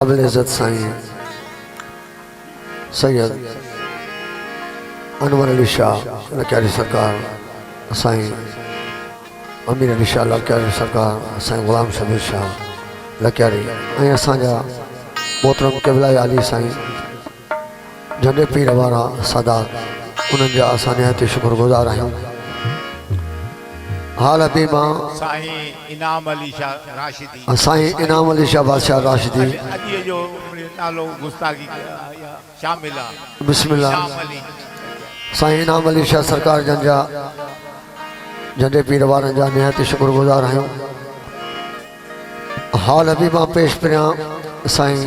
काबिल इज़्ज़त साईं सैयद अनवर अली शाह लक्यारी सरकार साईं अमीर अली शाह लक्यारी सरकार साईं गुलाम शबीर शाह लक्यारी ऐं असांजा मोहतरम क़िबला अली साईं झंडे पीर वारा सादात उन्हनि जा असां निहायत शुक्रगुज़ार आहियूं। हाल अभी मां साईं इनाम अली शाह राशिदी बादशाह राशिदी अॼु जो नालो गुस्ताखी शामिल आहे। बिस्मिल्लाह इनाम अली साईं इनाम अली शाह सरकार जन जा झंडे पीर वारनि जा निहायत शुक्रगुज़ार आहियूं। हाल अभी मां पेश करियां साईं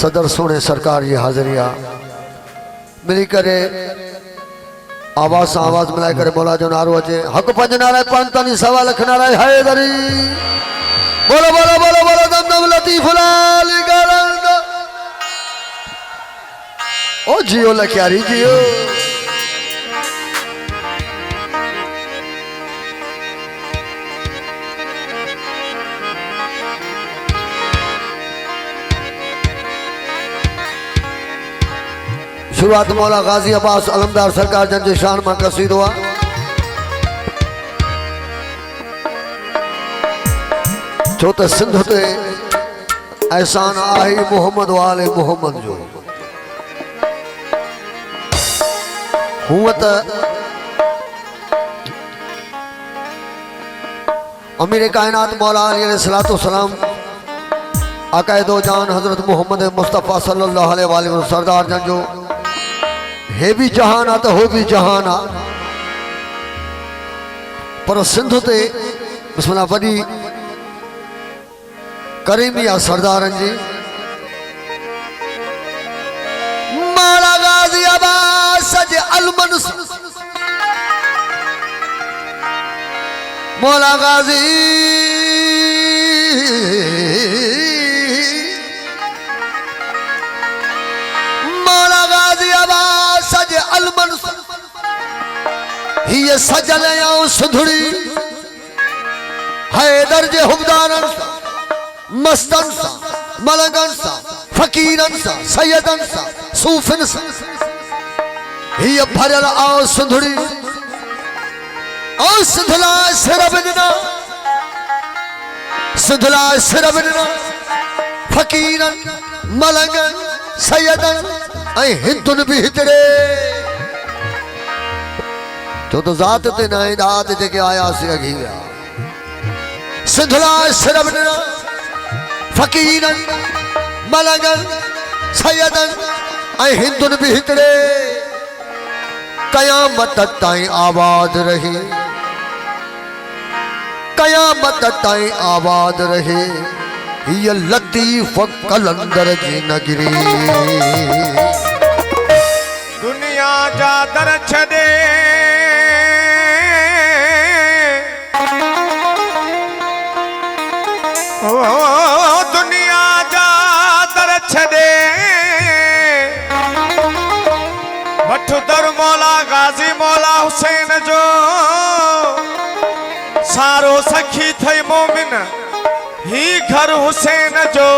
सदर सोने सरकार जी हाज़िरी आहे। मिली करे आवाज़ से आवाज़ मिलाए करे मौला जो नारो अचे हक पंज नाराय पंतानी सवा लख नाराय हैदरी बोलो बोलो बोलो बोलो दम दम लतीफ लाल गरंद ओ जियो लख्यारी जियो। शुरुआत मौला गाजी अब्बास अलमदार सरकार जन जे शान मां कसीदो आहे। छो त सिंध ते एहसान आहे मोहम्मद वाले मोहम्मद जो। हूअं त अमीर कायनात मौला अली अलैहिस्सलातु वस्सलाम अकायदो जान हजरत मोहम्मद मुस्तफ़ा सल्लल्लाहु अलैहि वसल्लम सरदार जन जो हे भी जहान आ तो हो भी जहान आ। पर सिंध ते बिस्मिल्लाह वॾी करीमी आ सरदारन जी। मौला गाजी अब्बास जे अलमन मौला गाजी सज अलमन ही सजल सुधड़ी हैदर जे हुबदारन सा मस्तन सा मलंगन सा फकीरन सा सैयदन सा सूफिन सा ही भरल आओ सुधड़ी ओ सिंधला सिर बिना सिंधला सिर बिना फकीरन मलंगन सैयदन ऐं हिंदुन भी हितरे तो ज़ात ते न दात जेके आया से अगी विया सिंधला सिरबना फकीरन मलंगन सैयदन ऐं हिंदुन भी हितरे कयामत ताईं आबाद रहे कयामत ताईं आबाद रहे ये लतीफ कलंदर जी नगरी दुनिया जा दर छदे ओ दुनिया जा दर छदे वठ दर मौला गाजी मौला हुसैन जो सारो सखी थई मोमिन ही घर हुसैन जो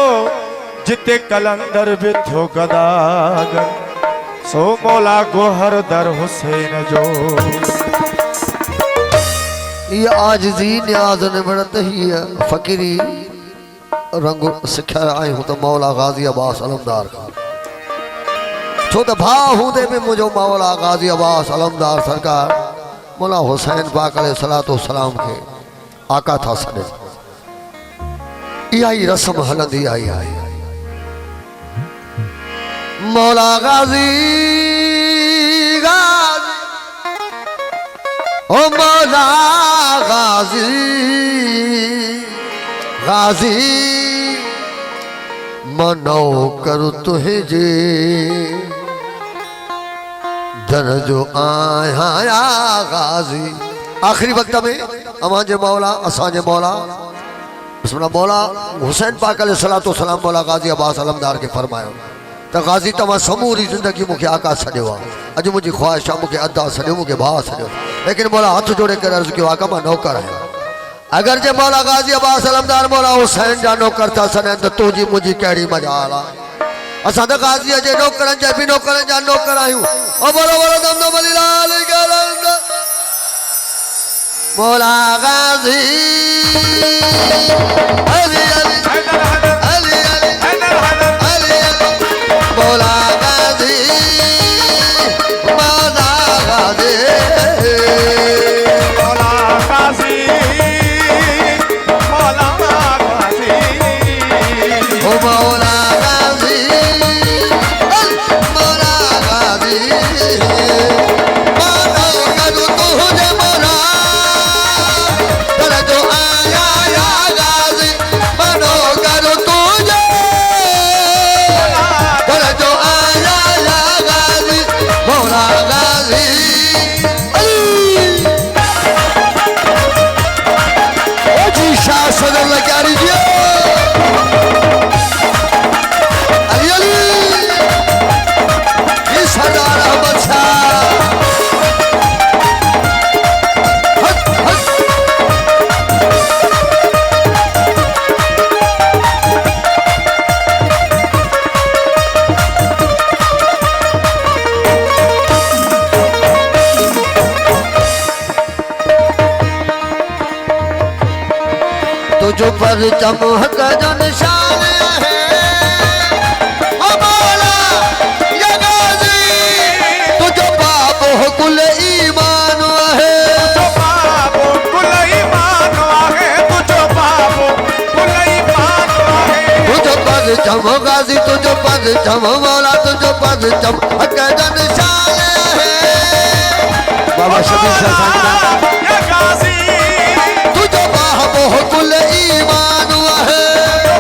जिते कलंदर भी थो गदागर सो मौला गोहर दर हुसैन जो। ये आजिज़ी न्याज़ निबड़त ही फकीरी रंग सिखिया आहियूं तो मौला गाजी अब्बास अलमदार का। छो त भाउ हूंदे भी मुझो मौला गाजी अब्बास अलमदार सरकार मौला हुसैन पाक अलैहिस्सलातु वस्सलाम के आका था सॾे। इहा ही रस्म हलंदी आई आहे। मौला गाजी गाजी ओ मौला गाजी गाजी मनो करू तुझे धन जो आया गाजी। आखिरी वक्त में अमां जे मौला असां जे मौला बिस्मिल्लाह मौला हुसैन पाक अलैहिस्सलातु वस्सलाम मौला गाजी अब्बास अलमदार के फरमायो तो गाजी तव्हां समूरी जिंदगी मुझे आका छॾियो आहे। अॼु मुझी ख्वाहिश आहे मूंखे अदा छॾियो मूंखे भाउ छॾियो लेकिन मौला हथ जोड़े करे अर्ज़ कयो आका मां नौकर आहियां अगर जे मौला गाजी अब्बास अलमदार मौला हुसैन जा नौकर था सने तो तुझी मुझी कड़ी मजा आला असा तो गाजी जे नौकरन जे भी नौकरन जा नौकर आयूं ओ बोलो बोलो दम दम अली लाल गलंद मौला गाजी अली अली अली अली मौला गाजी मौला गाजी तुझ पर चमक जो निशान है ओ मौला या गाजी तुझ बाबो कुल ईमान है तुझ बाबो कुल ईमान है तुझ बाबो कुल ईमान है तुझ पर चम गाजी तुझ पर चम मौला तुझ पर चमक जो निशान है बाबा शबीर शाह या गाजी तुझ बाबो कुल ईमान है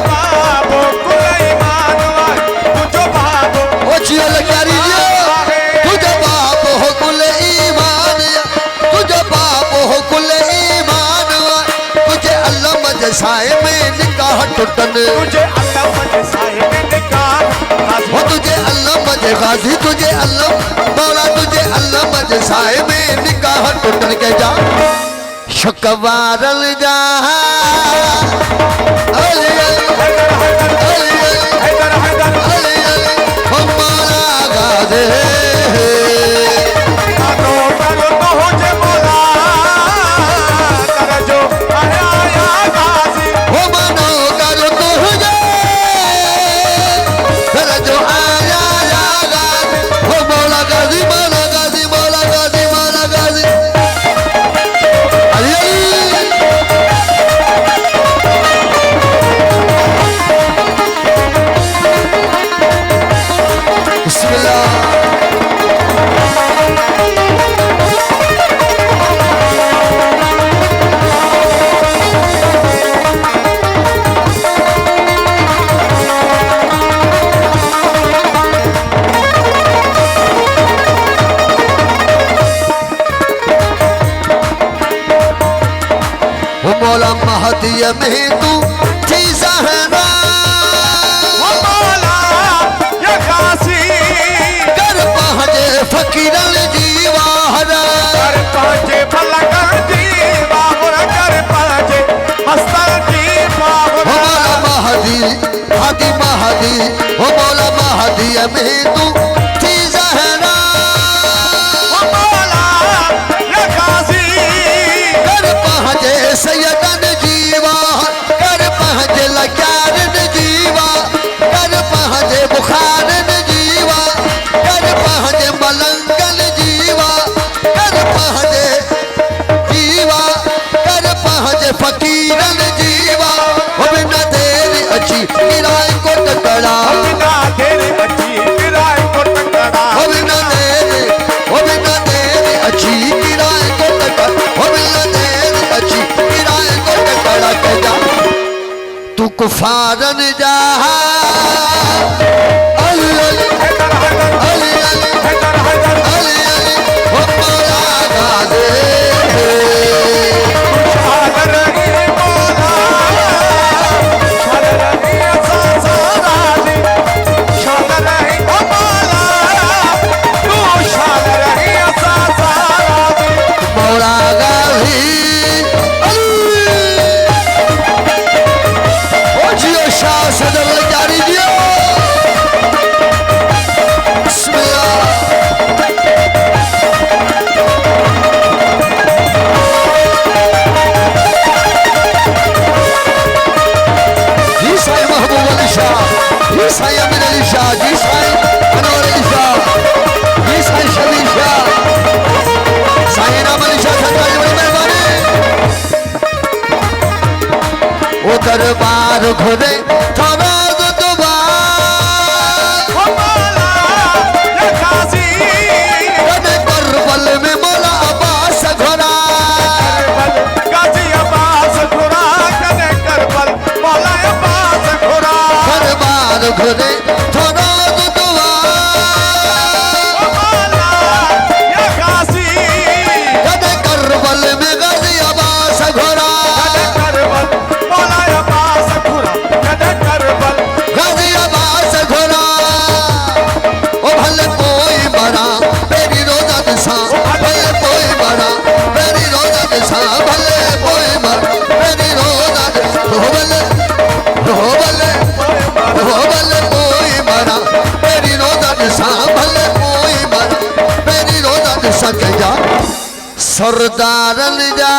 बाबो कुल ईमान है तुझ बाबो ओ चियल क्यारी तुझ बाबो कुल ईमान तुझ बाबो कुल ईमान तुझे अल्लाह मजसाए में निकाह टुटन तुझे अल्लाह मजसाए में निकाह हो तुझे अल्लाह मज गाजी तुझे अल्लाह मौला तुझे अल्लाह मजसाए में निकाह टुटन के जा शकवारल जा अली मौला गाजी मौला महदिया में तू थी सहरा मौला या गाजी कर पहुँचे फकीरन जीवाहरा कर पहुँचे फलकन जीवाहरा कर पहुँचे मस्तर जीवाहरा मौला महदी हादी महदी हो मौला महदिया में तू थी सहरा मौला या गाजी कर पहुँचे सैयदन जीवा कर पहुँचे लक्यारन जीवा कर पहुँचे बुखारन जीवा कर पहुँचे मलंगन जीवा कर पहुँचे जीवा कर पहुँचे फकीरन जीवा हो बिना देर अच्छी किराए को टकरा बिना देर अच्छी किराए को टकरा हो बिना देर अच्छी किराए को टकरा हो बिना देर अच्छी किराए को टकरा के जा तू कुफारन जा अली अली अली अली अली अली हो मौला गाजी मौला गाजी अली जी साईं अमीर अली शाह, जी साईं अनवर अली शाह, जी साईं शबीर शाह, साईं राम अली शाह सरकार जी बड़ी मेहरबानी। वो दरबार घुरे थारा करबल में मौला अब्बास घोड़ा, गाजी अब्बास घोड़ा कने करबल मौला अब्बास घोड़ा। दरबार घुरे थारा करबल में गाजी अब्बास घोड़ा, गाजी अब्बास घोड़ा। ओ भले कोई बड़ा तेरी रोजा दिशा, भले कोई बड़ा तेरी रोजा दिशा, भले कोई बड़ा तेरी रोजा दिशा। हो भले कोई बड़ा तेरी रोजा दिशा, भले कोई बड़ा तेरी रोजा दिशा। के जा सरदार जा